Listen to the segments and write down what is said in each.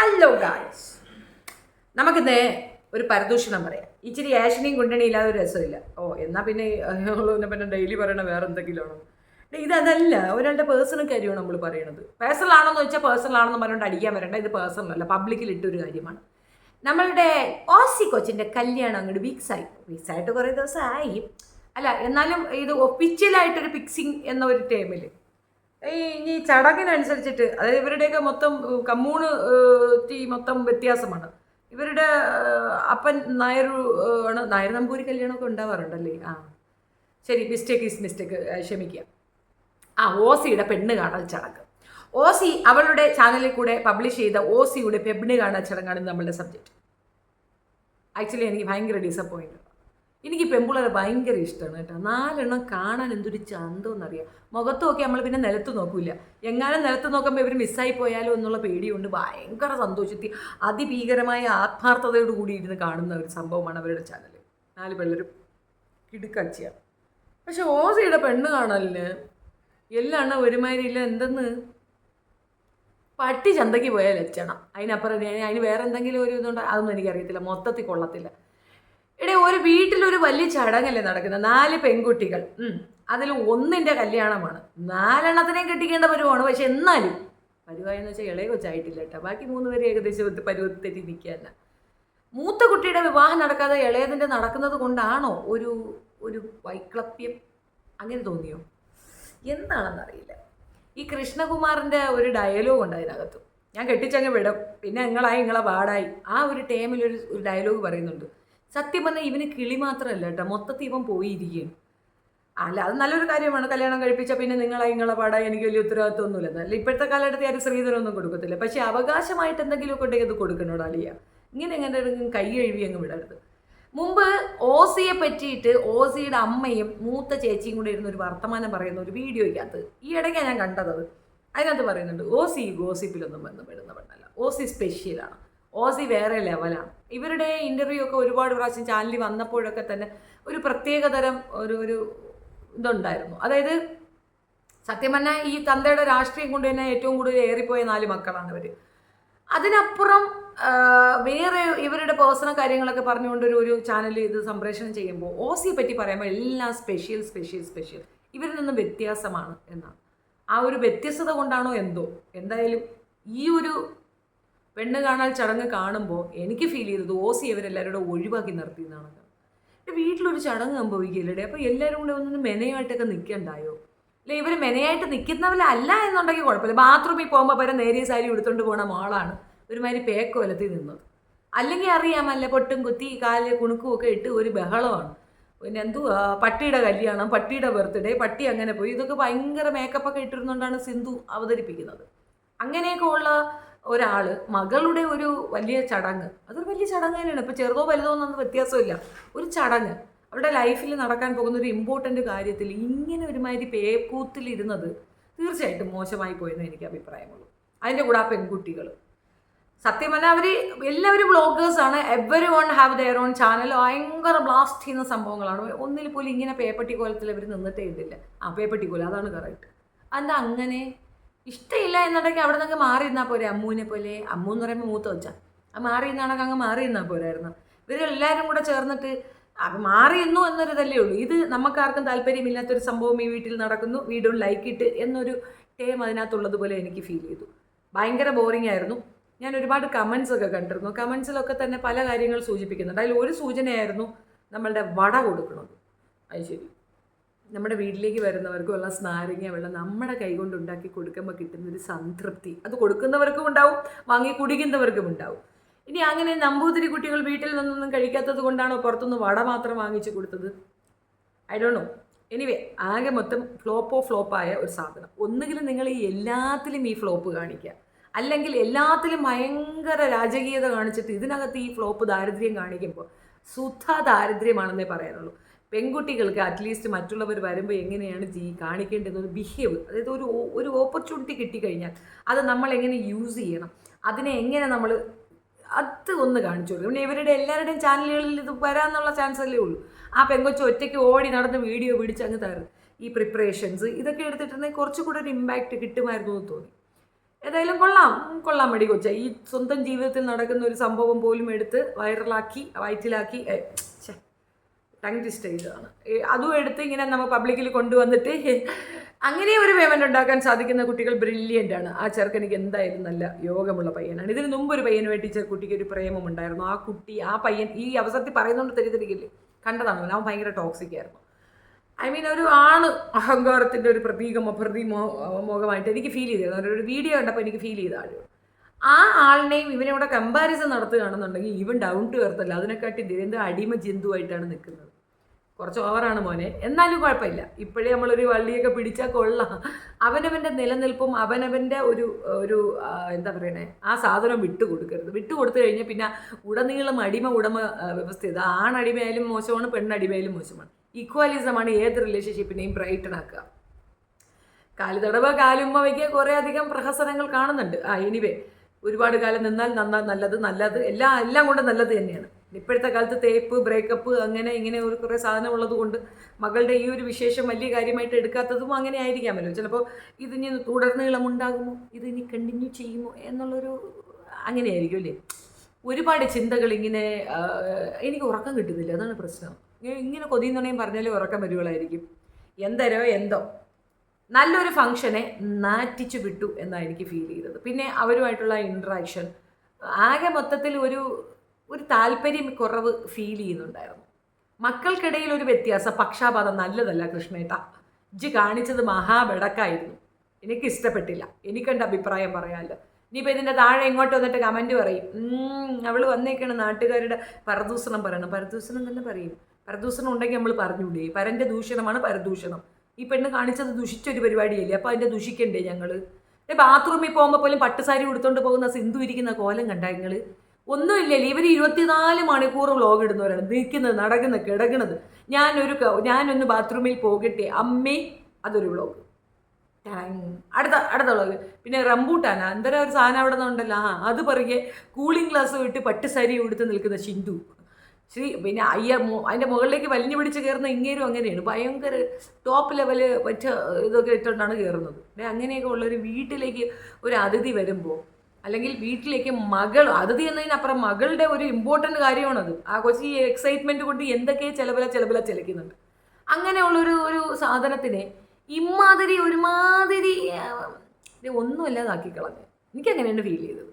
Hello guys, നമുക്കിന്ന് ഒരു പരദൂഷണം പറയാം. ഇച്ചിരി ആഷനെയും കുണ്ടണി ഇല്ലാതെ ഒരു രസമില്ല. എന്നാൽ പിന്നെ പിന്നെ ഡെയിലി പറയണ വേറെ എന്തെങ്കിലും ആണോ? ഇതല്ല, ഒരാളുടെ പേഴ്സണൽ കാര്യമാണ് നമ്മൾ പറയണത്. പേഴ്സണൽ ആണെന്ന് വെച്ചാൽ പേഴ്സണൽ ആണെന്ന് പറഞ്ഞുകൊണ്ട് അടിക്കാൻ വരേണ്ട. ഇത് പേഴ്സണൽ അല്ല, പബ്ലിക്കിൽ ഇട്ടൊരു കാര്യമാണ്. നമ്മളുടെ ഓസി കൊച്ചിൻ്റെ കല്യാണം അങ്ങോട്ട് വീക്സായിട്ട് കുറേ ദിവസമായി. അല്ല, എന്നാലും ഇത് ഒഫീഷ്യലായിട്ടൊരു ഫിക്സിങ് എന്ന ഒരു ടേമിൽ ഇനി ചടങ്ങിനനുസരിച്ചിട്ട്, അതായത് ഇവരുടെയൊക്കെ മൊത്തം മൊത്തം വ്യത്യാസമാണ്. ഇവരുടെ അപ്പൻ നായർ ആണ്. നായർ നമ്പൂരി കല്യാണമൊക്കെ ഉണ്ടാവാറുണ്ടല്ലേ? ശരി, മിസ്റ്റേക്ക്, ക്ഷമിക്കുക. ഓസിയുടെ പെണ്ണ് കാണൽ ചടങ്ങ്. ഓസി അവളുടെ ചാനലിൽ കൂടെ പബ്ലിഷ് ചെയ്ത ഓസിയുടെ പെണ്ണ് കാണൽ ചടങ്ങാണ് നമ്മളുടെ സബ്ജക്റ്റ്. ആക്ച്വലി എനിക്ക് ഭയങ്കര ഡിസപ്പോയിൻറ്റ്. എനിക്ക് പെമ്പിളരെ ഭയങ്കര ഇഷ്ടമാണ് കേട്ടോ. 4 എണ്ണം കാണാൻ എന്തൊരു ചന്തമെന്നറിയാം. മുഖത്ത് നോക്കി നമ്മൾ പിന്നെ നിലത്ത് നോക്കില്ല. എങ്ങാനും നിലത്ത് നോക്കുമ്പോൾ ഇവർ മിസ്സായി പോയാലോ എന്നുള്ള പേടിയുണ്ട്. ഭയങ്കര സന്തോഷത്തിൽ അതിഭീകരമായ ആത്മാർത്ഥതയോട് കൂടി ഇരുന്ന് കാണുന്ന ഒരു സംഭവമാണ് അവരുടെ ചാനൽ. 4 പിള്ളേരും കിടുക്കച്ചിയാണ്. പക്ഷെ ഓസിയുടെ പെണ്ണ് കാണലിന് എല്ലാം ഒരുമാതിരിയില്ല. എന്തെന്ന് പട്ടി ചന്തയ്ക്ക് പോയാൽ ലക്ഷണം. അതിനപ്പുറം അതിന് വേറെ എന്തെങ്കിലും ഒരു ഇതുണ്ടോ അതൊന്നും എനിക്കറിയത്തില്ല. മൊത്തത്തിൽ കൊള്ളത്തില്ല. ഒരു വീട്ടിലൊരു വലിയ ചടങ്ങല്ലേ നടക്കുന്നത്. 4 പെൺകുട്ടികൾ, അതിൽ ഒന്നിൻ്റെ കല്യാണമാണ്. 4 എണ്ണത്തിനെയും കെട്ടിക്കേണ്ട പരുവമാണ്. പക്ഷെ എന്നാലും പരുവായെന്ന് വെച്ചാൽ ഇളയ കൊച്ചായിട്ടില്ല കേട്ടോ. ബാക്കി 3 പേര് ഏകദേശം പരുവത്തിൽ തെറ്റി നിൽക്കുക. മൂത്ത കുട്ടിയുടെ വിവാഹം നടക്കാതെ ഇളയതിൻ്റെ നടക്കുന്നത് കൊണ്ടാണോ ഒരു വൈക്ലപ്യം? അങ്ങനെ തോന്നിയോ? എന്താണെന്നറിയില്ല. ഈ കൃഷ്ണകുമാറിൻ്റെ ഒരു ഡയലോഗ് ഉണ്ട് അതിനകത്ത്. ഞാൻ കെട്ടിച്ചങ്ങ് വിടും, പിന്നെ നിങ്ങളെ പാടായി. ആ ഒരു ടൈമിലൊരു ഡയലോഗ് പറയുന്നുണ്ട്. സത്യം പറഞ്ഞാൽ ഇവന് കിളി മാത്രമല്ല കേട്ടോ, മൊത്തത്തിൽ ഇവൻ പോയിരിക്കുകയാണ്. അല്ല, അത് നല്ലൊരു കാര്യമാണ്. കല്യാണം കഴിപ്പിച്ചാൽ പിന്നെ നിങ്ങളെ പാടാൻ എനിക്ക് വലിയ ഉത്തരവാദിത്വമൊന്നുമില്ല. അല്ല, ഇപ്പോഴത്തെ കാലഘട്ടത്തിൽ ആരും സ്ത്രീധനമൊന്നും കൊടുക്കത്തില്ല. പക്ഷേ അവകാശമായിട്ട് എന്തെങ്കിലുമൊക്കെ ഉണ്ടെങ്കിൽ അത് കൊടുക്കണോട് അലിയ. ഇങ്ങനെ കൈ കഴുകി അങ്ങ് വിടരുത്. മുമ്പ് ഓസിയെ പറ്റിയിട്ട് ഓസിയുടെ അമ്മയും മൂത്ത ചേച്ചിയും കൂടെ ഇരുന്നൊരു വർത്തമാനം പറയുന്ന ഒരു വീഡിയോയ്ക്കകത്ത് ഈ ഇടയ്ക്കാണ് ഞാൻ കണ്ടത്. അതിനകത്ത് പറയുന്നുണ്ട്, ഓസി ഗോസിപ്പിലൊന്നും പെടുന്ന പെണ്ണല്ല, ഓസി സ്പെഷ്യലാണ്, ഓസി വേറെ ലെവലാണ്. ഇവരുടെ ഇൻ്റർവ്യൂ ഒക്കെ ഒരുപാട് പ്രാവശ്യം ചാനലിൽ വന്നപ്പോഴൊക്കെ തന്നെ ഒരു പ്രത്യേകതരം ഒരു ഇതുണ്ടായിരുന്നു. അതായത് സത്യം പറഞ്ഞാൽ ഈ തന്തയുടെ രാഷ്ട്രീയം കൊണ്ട് തന്നെ ഏറ്റവും കൂടുതൽ ഏറിപ്പോയ 4 മക്കളാണ് ഇവർ. അതിനപ്പുറം വേറെ ഇവരുടെ പേഴ്സണൽ കാര്യങ്ങളൊക്കെ പറഞ്ഞുകൊണ്ട് ഒരു ചാനൽ ഇത് സംപ്രേഷണം ചെയ്യുമ്പോൾ ഓസിയെ പറ്റി പറയുമ്പോൾ എല്ലാം സ്പെഷ്യൽ ഇവരിൽ നിന്ന് വ്യത്യാസമാണ് എന്നാണ്. ആ ഒരു വ്യത്യസ്തത കൊണ്ടാണോ എന്തോ, എന്തായാലും ഈ ഒരു പെണ്ണ് കാണാൻ ചടങ്ങ് കാണുമ്പോൾ എനിക്ക് ഫീൽ ചെയ്തത് ഓസി ഇവരെല്ലാവരും ഒഴിവാക്കി നിർത്തിയെന്നാണ്. വീട്ടിലൊരു ചടങ്ങ് സംഭവിക്കില്ലേ? അപ്പോൾ എല്ലാവരും കൂടെ ഒന്നും മെനയായിട്ടൊക്കെ നിൽക്കണ്ടായോ? അല്ലെ, ഇവർ മെനയായിട്ട് നിൽക്കുന്നവരല്ല എന്നുണ്ടെങ്കിൽ കുഴപ്പമില്ല. ബാത്റൂമിൽ പോകുമ്പോൾ വരെ നേരിയ സാരി എടുത്തുകൊണ്ട് പോകണ മോളാണ് ഒരുമാതിരി പേക്കൊലത്തിൽ നിന്നത്. അല്ലെങ്കിൽ അറിയാമല്ല, പൊട്ടും കുത്തി കാലിൽ കുണുക്കും ഒക്കെ ഇട്ട് ഒരു ബഹളമാണ്. പിന്നെ പട്ടിയുടെ കല്യാണം, പട്ടിയുടെ ബർത്ത്ഡേ, പട്ടി അങ്ങനെ പോയി. ഇതൊക്കെ ഭയങ്കര മേക്കപ്പൊക്കെ ഇട്ടിരുന്നുകൊണ്ടാണ് സിന്ധു അവതരിപ്പിക്കുന്നത്. അങ്ങനെയൊക്കെ ഉള്ള ഒരാൾ മകളുടെ ഒരു വലിയ ചടങ്ങ്, അതൊരു വലിയ ചടങ്ങ് തന്നെയാണ്. ഇപ്പോൾ ചെറുതോ വലുതോ എന്നൊന്നും വ്യത്യാസമില്ല. ഒരു ചടങ്ങ് അവരുടെ ലൈഫിൽ നടക്കാൻ പോകുന്ന ഒരു ഇമ്പോർട്ടൻ്റ് കാര്യത്തിൽ ഇങ്ങനെ ഒരുമാതിരി പേക്കൂത്തിലിരുന്നത് തീർച്ചയായിട്ടും മോശമായി പോയെന്ന് എനിക്ക് അഭിപ്രായമുള്ളൂ. അതിൻ്റെ കൂടെ ആ പെൺകുട്ടികൾ സത്യം പറഞ്ഞാൽ എല്ലാവരും വ്ളോഗേഴ്സാണ്. Every one have their own channel. ഭയങ്കര ബ്ലാസ്റ്റ് ചെയ്യുന്ന സംഭവങ്ങളാണ്. ഒന്നിൽ പോലും ഇങ്ങനെ പേപ്പട്ടി കോലത്തിൽ അവർ നിന്നിട്ടേ ഇല്ല. പേപ്പട്ടി കോലം, അതാണ് കറക്റ്റ്. എന്താ അങ്ങനെ ഇഷ്ടമില്ല എന്നുണ്ടെങ്കിൽ അവിടെ നിന്ന് മാറി നിന്നാൽ പോരെ. അമ്മൂനെ പോലെ, അമ്മു എന്ന് പറയുമ്പോൾ മൂത്ത വെച്ചാൽ മാറി നിന്നാണെങ്കിൽ അങ്ങ് മാറി നിന്നാൽ പോരായിരുന്നു. ഇവരെല്ലാവരും കൂടെ ചേർന്നിട്ട് മാറിയെന്നു എന്നൊരിതല്ലേ ഉള്ളൂ. ഇത് നമുക്കാർക്കും താല്പര്യമില്ലാത്തൊരു സംഭവം ഈ വീട്ടിൽ നടക്കുന്നു, വീഡിയോ ലൈക്ക് ഇട്ട് എന്നൊരു ടേം അതിനകത്തുള്ളതുപോലെ എനിക്ക് ഫീൽ ചെയ്തു. ഭയങ്കര ബോറിംഗ് ആയിരുന്നു. ഞാൻ ഒരുപാട് കമൻസ് ഒക്കെ കണ്ടിരുന്നു. കമൻസിലൊക്കെ തന്നെ പല കാര്യങ്ങൾ സൂചിപ്പിക്കുന്നുണ്ട്. അതിൽ ഒരു സൂചനയായിരുന്നു നമ്മളുടെ വട കൊടുക്കുന്നത്. അത് ശരി, നമ്മുടെ വീട്ടിലേക്ക് വരുന്നവർക്കും ഉള്ള നാരങ്ങ വെള്ളം നമ്മുടെ കൈകൊണ്ട് ഉണ്ടാക്കി കൊടുക്കുമ്പോൾ കിട്ടുന്നൊരു സംതൃപ്തി അത് കൊടുക്കുന്നവർക്കും ഉണ്ടാവും, വാങ്ങി കുടിക്കുന്നവർക്കും ഉണ്ടാവും. ഇനി അങ്ങനെ നമ്പൂതിരി കുട്ടികൾ വീട്ടിൽ നിന്നൊന്നും കഴിക്കാത്തത് കൊണ്ടാണോ പുറത്തുനിന്ന് വട മാത്രം വാങ്ങിച്ചു കൊടുത്തത്? I don't know. എനിവേ, ആകെ മൊത്തം ഫ്ലോപ്പായ ഒരു സാധനം. ഒന്നുകിലും നിങ്ങൾ ഈ എല്ലാത്തിലും ഈ ഫ്ലോപ്പ് കാണിക്കുക, അല്ലെങ്കിൽ എല്ലാത്തിലും ഭയങ്കര രാജകീയത കാണിച്ചിട്ട് ഇതിനകത്ത് ഈ ഫ്ലോപ്പ് ദാരിദ്ര്യം കാണിക്കുമ്പോൾ സുധ ദാരിദ്ര്യമാണെന്നേ പറയാനുള്ളൂ. പെൺകുട്ടികൾക്ക് അറ്റ്ലീസ്റ്റ് മറ്റുള്ളവർ വരുമ്പോൾ എങ്ങനെയാണ് കാണിക്കേണ്ടതെന്ന് ബിഹേവ്, അതായത് ഒരു ഓപ്പർച്യൂണിറ്റി കിട്ടിക്കഴിഞ്ഞാൽ അത് നമ്മൾ എങ്ങനെ യൂസ് ചെയ്യണം, അതിനെ എങ്ങനെ നമ്മൾ അത് ഒന്ന് കാണിച്ചു കൊടുക്കും. പിന്നെ ഇവരുടെ എല്ലാവരുടെയും ചാനലുകളിൽ ഇത് വരാമെന്നുള്ള ചാൻസ് അല്ലേ ഉള്ളൂ. ആ പെങ്കൊച്ച് ഒറ്റയ്ക്ക് ഓടി നടന്ന് വീഡിയോ പിടിച്ച് അങ്ങ് തരും. ഈ പ്രിപ്പറേഷൻസ് ഇതൊക്കെ എടുത്തിട്ടുണ്ടെങ്കിൽ കുറച്ചുകൂടെ ഒരു ഇമ്പാക്റ്റ് കിട്ടുമായിരുന്നു എന്ന് തോന്നി. ഏതായാലും കൊള്ളാം മടി കൊച്ച. ഈ സ്വന്തം ജീവിതത്തിൽ നടക്കുന്ന ഒരു സംഭവം പോലും എടുത്ത് വൈറലാക്കി വയറ്റിലാക്കി ടങ് ട്വിസ്റ്റ് ചെയ്തതാണ്. അതും എടുത്ത് ഇങ്ങനെ നമ്മൾ പബ്ലിക്കിൽ കൊണ്ടുവന്നിട്ട് അങ്ങനെ ഒരു പേയ്മെൻ്റ് ഉണ്ടാക്കാൻ സാധിക്കുന്ന കുട്ടികൾ ബ്രില്യൻ്റ് ആണ്. ആ ചെറുക്കനിക്ക് എന്തായാലും നല്ല യോഗമുള്ള പയ്യനാണ്. ഇതിന് മുമ്പ് ഒരു പയ്യനുമായിട്ട് കുട്ടിക്ക് ഒരു പ്രേമമുണ്ടായിരുന്നു. ആ പയ്യൻ ഈ അവസരത്തിൽ പറയുന്നതുകൊണ്ട് തെറ്റിദ്ധരിക്കില്ലേ, കണ്ടതാണ്. അവൻ ഭയങ്കര ടോക്സിക് ആയിരുന്നു. ഐ മീൻ ഒരു ആണ് അഹങ്കാരത്തിൻ്റെ ഒരു മുഖമായിട്ട് എനിക്ക് ഫീൽ ചെയ്തിരുന്നു. ഒരു വീഡിയോ കണ്ടപ്പോൾ എനിക്ക് ഫീൽ ചെയ്ത ആ ആളിനെയും ഇവനെവിടെ കമ്പാരിസൺ നടത്തുകയാണെന്നുണ്ടെങ്കിൽ ഇവൻ ഡൗൺ ടു എർത്ത് അല്ല, അതിനെക്കാട്ടി എന്ത് അടിമ ജന്തുവായിട്ടാണ് നിൽക്കുന്നത്. കുറച്ച് ഓവറാണ് മോനെ, എന്നാലും കുഴപ്പമില്ല. ഇപ്പോഴേ നമ്മളൊരു വള്ളിയൊക്കെ പിടിച്ചാൽ കൊള്ളാം. അവനവൻ്റെ നിലനിൽപ്പും അവനവൻ്റെ ഒരു എന്താ പറയണേ, ആ സാധനം വിട്ടുകൊടുത്തു കഴിഞ്ഞാൽ പിന്നെ ഉടനീളം ഉടമ വ്യവസ്ഥ ഇത്. ആണടിമയായാലും മോശമാണ്, പെണ്ണടിമയായാലും മോശമാണ്. ഈക്വാലിസമാണ് ഏത് റിലേഷൻഷിപ്പിനെയും ബ്രൈറ്റനാക്കുക. കാലുതടവ് കാലുമ്മ വയ്ക്കുക കുറേ അധികം പ്രഹസനങ്ങൾ കാണുന്നുണ്ട്. എനിവേ ഒരുപാട് കാലം നിന്നാൽ നല്ലത് എല്ലാം കൊണ്ട് നല്ലത് തന്നെയാണ്. ഇപ്പോഴത്തെ കാലത്ത് തേപ്പ്, ബ്രേക്കപ്പ്, അങ്ങനെ ഇങ്ങനെ ഒരു കുറേ സാധനം ഉള്ളത് കൊണ്ട് മകളുടെ ഈ ഒരു വിശേഷം വലിയ കാര്യമായിട്ട് എടുക്കാത്തതും അങ്ങനെ ആയിരിക്കാമല്ലോ. ചിലപ്പോൾ ഇതിനി തുടർന്നീളമുണ്ടാകുമോ, ഇതിനി കണ്ടിന്യൂ ചെയ്യുമോ എന്നുള്ളൊരു അങ്ങനെയായിരിക്കും അല്ലേ. ഒരുപാട് ചിന്തകൾ ഇങ്ങനെ. എനിക്ക് ഉറക്കം കിട്ടുന്നില്ല, അതാണ് പ്രശ്നം. ഇങ്ങനെ കൊതിയെന്നുണ്ടെങ്കിൽ പറഞ്ഞാലേ ഉറക്കം വരുകളായിരിക്കും. എന്തോ നല്ലൊരു ഫംഗ്ഷനെ നാറ്റിച്ചു വിട്ടു എന്നാണ് എനിക്ക് ഫീൽ ചെയ്തത്. പിന്നെ അവരുമായിട്ടുള്ള ഇൻട്രാക്ഷൻ ആകെ മൊത്തത്തിൽ ഒരു താല്പര്യം കുറവ് ഫീൽ ചെയ്യുന്നുണ്ടായിരുന്നു. മക്കൾക്കിടയിൽ ഒരു വ്യത്യാസം, പക്ഷാപാതം നല്ലതല്ല കൃഷ്ണേട്ട. ഇജ്ജ് കാണിച്ചത് മഹാബെടക്കായിരുന്നു. എനിക്ക് ഇഷ്ടപ്പെട്ടില്ല. എനിക്കെൻ്റെ അഭിപ്രായം പറയാമല്ലോ. ഇനിയിപ്പോൾ ഇതിൻ്റെ താഴെ ഇങ്ങോട്ട് വന്നിട്ട് കമൻറ്റ് പറയും, അവൾ വന്നേക്കാണ് നാട്ടുകാരുടെ പരദൂഷണം പറയണം. പരദൂഷണം തന്നെ പറയും. പരദൂഷണം ഉണ്ടെങ്കിൽ നമ്മൾ പറഞ്ഞൂലേ, പരൻ്റെ ദൂഷണമാണ് പരദൂഷണം. ഈ പെണ്ണ് കാണിച്ചത് ദുഷിച്ചൊരു പരിപാടിയല്ലേ, അപ്പോൾ അതിൻ്റെ ദുഷിക്കണ്ടേ ഞങ്ങൾ? ബാത്റൂമിൽ പോകുമ്പോൾ പോലും പട്ടുസാരി ഉടുത്തോണ്ട് പോകുന്ന സിന്ധു ഇരിക്കുന്ന കോലം കണ്ട നിങ്ങൾ? ഒന്നുമില്ലല്ലേ, ഇവർ 24 മണിക്കൂർ വ്ലോഗ് ഇടുന്നവരാണ്. നിൽക്കുന്നത്, നടക്കുന്നത്, കിടക്കുന്നത്. ഞാനൊന്ന് ബാത്റൂമിൽ പോകട്ടെ അമ്മേ, അതൊരു വ്ലോഗ്. അടുത്ത വ്ലോഗ്. പിന്നെ റംബൂട്ടാനാ എന്തോരം ഒരു സാധനം അവിടെ നിന്നുണ്ടല്ലോ, അത് പറയെ കൂളിംഗ് ഗ്ലാസ് വിട്ട് പട്ടുസാരി ഉടുത്ത് നിൽക്കുന്ന സിന്ധു. പിന്നെ അതിൻ്റെ മുകളിലേക്ക് വലിഞ്ഞു പിടിച്ച് കയറുന്ന ഇങ്ങേരും അങ്ങനെയാണ്. ഭയങ്കര ടോപ്പ് ലെവല് ഇതൊക്കെ ഇട്ടുകൊണ്ടാണ് കയറുന്നത്. അങ്ങനെയൊക്കെ ഉള്ളൊരു വീട്ടിലേക്ക് ഒരു അതിഥി വരുമ്പോൾ, അല്ലെങ്കിൽ വീട്ടിലേക്ക് അതിഥി എന്നതിനപ്പുറം മകളുടെ ഒരു ഇമ്പോർട്ടൻ്റ് കാര്യമാണത്. ആ കൊച്ചി എക്സൈറ്റ്മെൻറ്റ് കൊണ്ട് എന്തൊക്കെ ചിലവില ചിലക്കുന്നുണ്ട്. അങ്ങനെയുള്ളൊരു സാധനത്തിനെ ഒരുമാതിരി ഒന്നുമല്ലാതാക്കി കളഞ്ഞു. എനിക്കങ്ങനെയാണ് ഫീൽ ചെയ്തത്.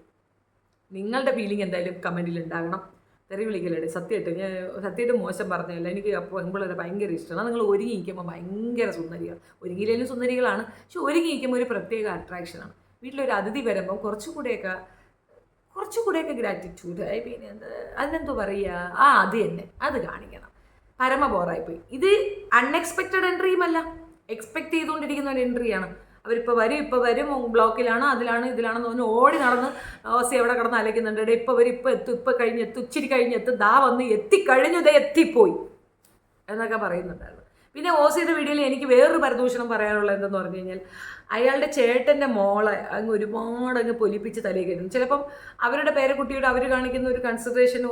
നിങ്ങളുടെ ഫീലിംഗ് എന്തായാലും കമൻറ്റിൽ ഉണ്ടാകണം. തെറി വിളിക്കല്ലേ, സത്യമായിട്ട് മോശം പറഞ്ഞല്ല. എനിക്ക് അപ്പോൾ പെൺപിള്ളേരെ ഭയങ്കര ഇഷ്ടമാണ്. നിങ്ങൾ ഒരുങ്ങിയിരിക്കുമ്പോൾ ഭയങ്കര സുന്ദരിയാണ്. ഒരുങ്ങിയില്ലെങ്കിലും സുന്ദരികളാണ്, പക്ഷെ ഒരുങ്ങിയിരിക്കുമ്പോൾ ഒരു പ്രത്യേക അട്രാക്ഷനാണ്. വീട്ടിലൊരു അതിഥി വരുമ്പം കുറച്ചുകൂടെയൊക്കെ ഗ്രാറ്റിറ്റ്യൂഡ്, ഐ മീൻ അതിനെന്തോ പറയുക, അത് തന്നെ അത് കാണിക്കണം. പരമ ബോറായിപ്പോയി. ഇത് അൺഎക്സ്പെക്റ്റഡ് എൻട്രിയുമല്ല, എക്സ്പെക്ട് ചെയ്തുകൊണ്ടിരിക്കുന്ന ഒരു എൻട്രിയാണ്. അവരിപ്പോൾ വരും ബ്ലോക്കിലാണ്, ഇതിലാണെന്ന് പറഞ്ഞ് ഓടി നടന്ന് ഓസി എവിടെ കിടന്ന് അലയ്ക്കുന്നുണ്ട്. ഇപ്പോൾ കഴിഞ്ഞെത്തും, ഇച്ചിരി കഴിഞ്ഞെത്തും, എത്തിക്കഴിഞ്ഞു, എത്തിപ്പോയി എന്നൊക്കെ പറയുന്നുണ്ടായിരുന്നു. പിന്നെ ഓസിയുടെ വീഡിയോയിൽ എനിക്ക് വേറൊരു പരദൂഷണം പറയാനുള്ളത് എന്തെന്ന് പറഞ്ഞു കഴിഞ്ഞാൽ, അയാളുടെ ചേട്ടൻ്റെ മോളെ ഒരുപാട് പൊലിപ്പിച്ച് തലയിൽ കയറ്റുന്നു. ചിലപ്പം അവരുടെ പേരക്കുട്ടിയുടെ അവർ കാണിക്കുന്ന ഒരു കൺസിഡറേഷൻ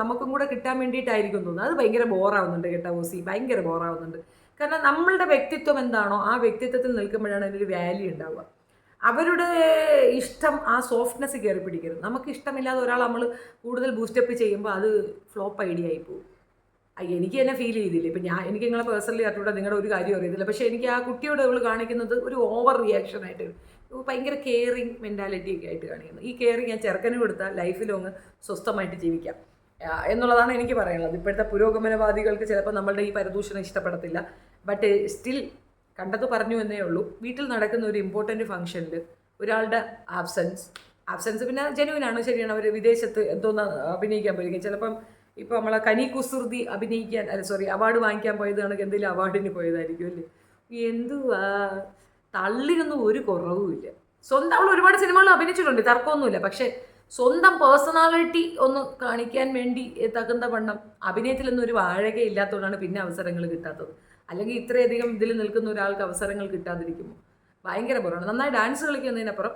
നമുക്കും കൂടെ കിട്ടാൻ വേണ്ടിയിട്ടായിരിക്കും തോന്നുന്നത്. അത് ഭയങ്കര ബോറാവുന്നുണ്ട് കേട്ടോ ഓസി, ഭയങ്കര ബോറാവുന്നുണ്ട്. കാരണം നമ്മളുടെ വ്യക്തിത്വം എന്താണോ ആ വ്യക്തിത്വത്തിൽ നിൽക്കുമ്പോഴാണ് അതിനൊരു വാല്യൂ ഉണ്ടാവുക. അവരുടെ ഇഷ്ടം ആ സോഫ്റ്റ്നെസ് കയറി പിടിക്കരുത്. നമുക്ക് ഇഷ്ടമില്ലാതെ ഒരാൾ നമ്മൾ കൂടുതൽ ബൂസ്റ്റപ്പ് ചെയ്യുമ്പോൾ അത് ഫ്ലോപ്പ് ഐഡിയ ആയി പോകും. എനിക്ക് തന്നെ ഫീൽ ചെയ്തില്ല. ഇപ്പം എനിക്ക് നിങ്ങളെ പേഴ്സണലി അറിഞ്ഞൂടെ, നിങ്ങളുടെ ഒരു കാര്യം അറിയത്തില്ല, പക്ഷേ എനിക്ക് ആ കുട്ടിയോട് അവൾ കാണിക്കുന്നത് ഒരു ഓവർ റിയാക്ഷനായിട്ട്, ഭയങ്കര കെയറിങ് മെൻറ്റാലിറ്റി ഒക്കെ ആയിട്ട് കാണിക്കുന്നത്. ഈ കെയറിങ് ഞാൻ ചെറുക്കന് കൊടുത്താൽ ലൈഫ് ലോങ് സ്വസ്ഥമായിട്ട് ജീവിക്കാം എന്നുള്ളതാണ് എനിക്ക് പറയാനുള്ളത്. ഇപ്പോഴത്തെ പുരോഗമനവാദികൾക്ക് ചിലപ്പോൾ നമ്മളുടെ ഈ പരദൂഷണം ഇഷ്ടപ്പെടത്തില്ല. ബട്ട് സ്റ്റിൽ കണ്ടത് പറഞ്ഞു എന്നേ ഉള്ളൂ. വീട്ടിൽ നടക്കുന്ന ഒരു ഇമ്പോർട്ടൻറ്റ് ഫംഗ്ഷനിൽ ഒരാളുടെ ആബ്സെൻസ് പിന്നെ ജെനുവിനാണ്, ശരിയാണ്. അവർ വിദേശത്ത് എന്തോന്ന് അഭിനയിക്കാൻ പോയിരിക്കും. ചിലപ്പം ഇപ്പോൾ നമ്മളെ കനി കുസൃതി അവാർഡ് വാങ്ങിക്കാൻ പോയത് കണക്ക് എന്തെങ്കിലും അവാർഡിന് പോയതായിരിക്കും അല്ലേ. എന്തുവാ, തള്ളിനൊന്നും ഒരു കുറവുമില്ല. അവൾ ഒരുപാട് സിനിമകളിൽ അഭിനയിച്ചിട്ടുണ്ട്, തർക്കമൊന്നുമില്ല. പക്ഷേ സ്വന്തം പേഴ്സണാലിറ്റി ഒന്ന് കാണിക്കാൻ വേണ്ടി തകുന്ന വണ്ണം അഭിനയത്തിലൊന്നും ഒരു വാഴകയില്ലാത്തതുകൊണ്ടാണ് പിന്നെ അവസരങ്ങൾ കിട്ടാത്തത്. അല്ലെങ്കിൽ ഇത്രയധികം ഇതിൽ നിൽക്കുന്ന ഒരാൾക്ക് അവസരങ്ങൾ കിട്ടാതിരിക്കുമ്പോൾ ഭയങ്കര ബോറാണ്. നന്നായി ഡാൻസ് കളിക്കുന്നതിനപ്പുറം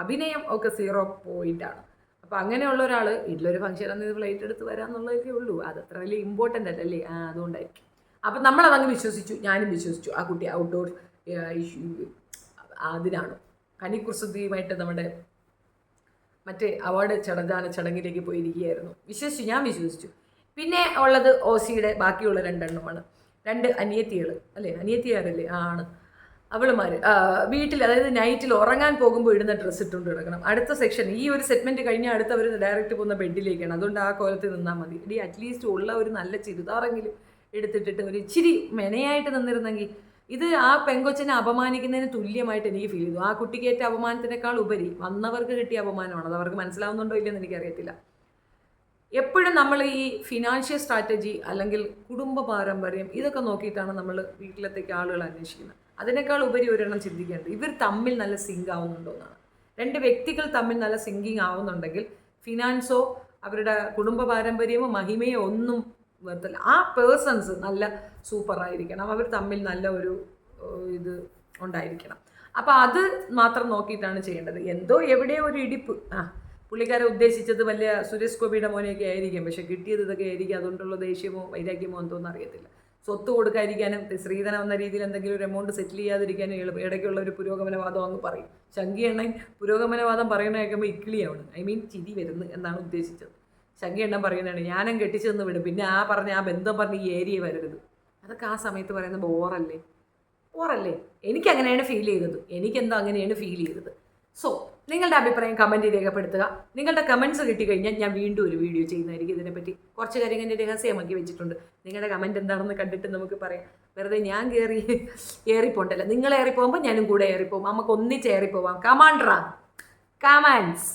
അഭിനയം ഒക്കെ 0 പോയിൻ്റാണ്. അപ്പോൾ അങ്ങനെയുള്ള ഒരാൾ വീട്ടിലൊരു ഫംഗ്ഷൻ അന്ന് ഫ്ലൈറ്റ് എടുത്ത് വരാമെന്നുള്ളതേ ഉള്ളൂ. അതത്ര വലിയ ഇമ്പോർട്ടൻ്റ് അല്ലല്ലേ, അതുകൊണ്ടായിരിക്കും. അപ്പം നമ്മളതങ്ങ് വിശ്വസിച്ചു, ഞാനും വിശ്വസിച്ചു ആ കുട്ടി ഔട്ട്ഡോർ അതിനാണ്. കനിക്കുസൃതിയുമായിട്ട് നമ്മുടെ മറ്റേ അവാർഡ് ചടങ്ങിലേക്ക് പോയിരിക്കുകയായിരുന്നു. ഞാൻ വിശ്വസിച്ചു. പിന്നെ ഉള്ളത് ഓസിയുടെ ബാക്കിയുള്ള രണ്ടെണ്ണമാണ്. 2 അനിയത്തികൾ അല്ലേ, അനിയത്തിയാരല്ലേ, ആണ് അവളുമാർ വീട്ടിൽ, അതായത് നൈറ്റിൽ ഉറങ്ങാൻ പോകുമ്പോൾ ഇടുന്ന ഡ്രസ്സ് ഇട്ടുകൊണ്ട് കിടക്കണം. അടുത്ത സെക്ഷൻ, ഈ ഒരു സെഗ്മെൻറ്റ് കഴിഞ്ഞാൽ അടുത്തവർ ഡയറക്റ്റ് പോകുന്ന ബെഡിലേക്കാണ്. അതുകൊണ്ട് ആ കോലത്തിൽ നിന്നാൽ മതി. ഇടി അറ്റ്ലീസ്റ്റ് ഉള്ള ഒരു നല്ല ചുരിദാറെങ്കിലും എടുത്തിട്ടിട്ട് ഒരു ഇച്ചിരി മെനയായിട്ട് നിന്നിരുന്നെങ്കിൽ. ഇത് ആ പെങ്കൊച്ചിനെ അപമാനിക്കുന്നതിന് തുല്യമായിട്ട് എനിക്ക് ഫീൽ ചെയ്തു. ആ കുട്ടിക്കേറ്റ അപമാനത്തിനേക്കാൾ ഉപരി വന്നവർക്ക് കിട്ടിയ അപമാനമാണ്. അത് അവർക്ക് മനസ്സിലാവുന്നുണ്ടോ ഇല്ലെന്ന് എനിക്കറിയത്തില്ല. എപ്പോഴും നമ്മൾ ഈ ഫിനാൻഷ്യൽ സ്ട്രാറ്റജി അല്ലെങ്കിൽ കുടുംബ പാരമ്പര്യം ഇതൊക്കെ നോക്കിയിട്ടാണ് നമ്മൾ വീട്ടിലത്തേക്ക് ആളുകൾ അന്വേഷിക്കുന്നത്. അതിനേക്കാൾ ഉപരി ഒരെണ്ണം ചിന്തിക്കേണ്ടത് ഇവർ തമ്മിൽ നല്ല സിങ്ക് ആവുന്നുണ്ടോ എന്നാണ്. 2 വ്യക്തികൾ തമ്മിൽ നല്ല സിങ്കിങ് ആവുന്നുണ്ടെങ്കിൽ ഫിനാൻസോ അവരുടെ കുടുംബ പാരമ്പര്യമോ മഹിമയോ ഒന്നും വരത്തില്ല. ആ പേഴ്സൺസ് നല്ല സൂപ്പറായിരിക്കണം, അവർ തമ്മിൽ നല്ല ഒരു ഇത് ഉണ്ടായിരിക്കണം. അപ്പോൾ അത് മാത്രം നോക്കിയിട്ടാണ് ചെയ്യേണ്ടത്. എന്തോ എവിടെയോ ഒരു ഇടിപ്പ്, പുള്ളിക്കാരെ ഉദ്ദേശിച്ചത് വലിയ സുരേഷ് ഗോപിയുടെ മോനെയൊക്കെ ആയിരിക്കും, പക്ഷെ കിട്ടിയത് ഇതൊക്കെ ആയിരിക്കും. അതുകൊണ്ടുള്ള ദേഷ്യമോ വൈരാഗ്യമോ എന്തോന്നും അറിയത്തില്ല. സ്വത്ത് കൊടുക്കാതിരിക്കാനും ശ്രീധനം എന്ന രീതിയിൽ എന്തെങ്കിലും ഒരു എമൗണ്ട് സെറ്റിൽ ചെയ്യാതിരിക്കാനും ഇടയ്ക്കുള്ള ഒരു പുരോഗമനവാദം അങ്ങ് പറയും. ശങ്കി എണ്ണൻ പുരോഗമനവാദം പറയുന്ന കേൾക്കുമ്പോൾ ഇക്കിളിയാണ്, ചിരി വരുന്നു എന്നാണ് ഉദ്ദേശിച്ചത്. ശങ്കി എണ്ണൻ പറയുന്നതാണ് ഞാനും കെട്ടിച്ചെന്ന് വിടും, പിന്നെ ആ ബന്ധം പറഞ്ഞ് ഈ ഏരിയ വരരുത്. അതൊക്കെ ആ സമയത്ത് പറയുന്ന ബോറല്ലേ. എനിക്കങ്ങനെയാണ് ഫീൽ ചെയ്തത്. എനിക്കെന്തോ അങ്ങനെയാണ് ഫീൽ ചെയ്തത്. സോ നിങ്ങളുടെ അഭിപ്രായം കമൻറ്റ് രേഖപ്പെടുത്തുക. നിങ്ങളുടെ കമൻറ്റ്സ് കിട്ടിക്കഴിഞ്ഞാൽ ഞാൻ വീണ്ടും ഒരു വീഡിയോ ചെയ്യുന്നതായിരിക്കും. ഇതിനെപ്പറ്റി കുറച്ച് കാര്യങ്ങൾ എൻ്റെ രഹസ്യമാക്കി വെച്ചിട്ടുണ്ട്. നിങ്ങളുടെ കമൻറ്റ് എന്താണെന്ന് കണ്ടിട്ട് നമുക്ക് പറയാം. വെറുതെ ഞാൻ ഏറിപ്പോണ്ടല്ലോ, നിങ്ങൾ ഏറിപ്പോകുമ്പോൾ ഞാനും കൂടെ ഏറിപ്പോകും. നമുക്ക് ഒന്നിച്ച് ഏറിപ്പോവാം. കമാൻഡ്രാ കമാൻഡ്സ്.